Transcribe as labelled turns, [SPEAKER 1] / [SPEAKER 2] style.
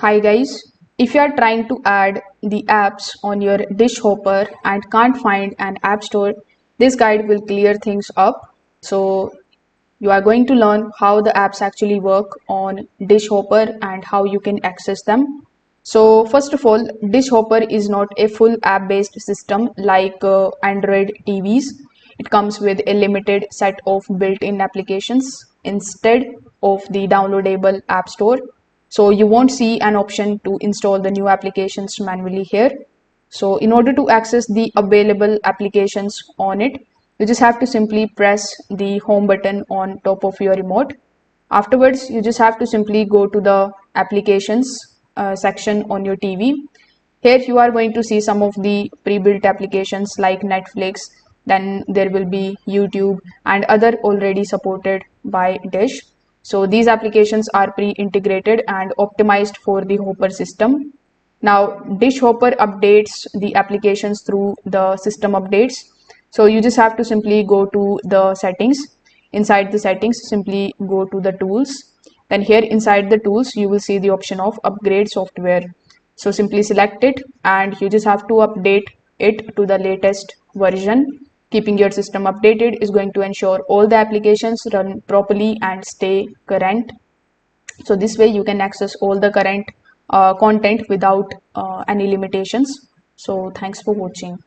[SPEAKER 1] Hi guys, if you are trying to add the apps on your dish hopper and can't find an app store, this guide will clear things up. So you are going to learn how the apps actually work on dish hopper and how you can access them. So first of all, dish hopper is not a full app based system like Android TVs. It comes with a limited set of built-in applications instead of the downloadable app store. So you won't see an option to install the new applications manually here. So in order to access the available applications on it, you just have to simply press the home button on top of your remote. Afterwards, you just have to simply go to the applications section on your TV. Here you are going to see some of the pre-built applications like Netflix, then there will be YouTube and other already supported by Dish. So these applications are pre-integrated and optimized for the Hopper system. Now, Dish Hopper updates the applications through the system updates. So you just have to simply go to the settings. Inside the settings, simply go to the tools. Then here inside the tools, you will see the option of upgrade software. So simply select it and you just have to update it to the latest version. Keeping your system updated is going to ensure all the applications run properly and stay current. So this way you can access all the current content without any limitations. So thanks for watching.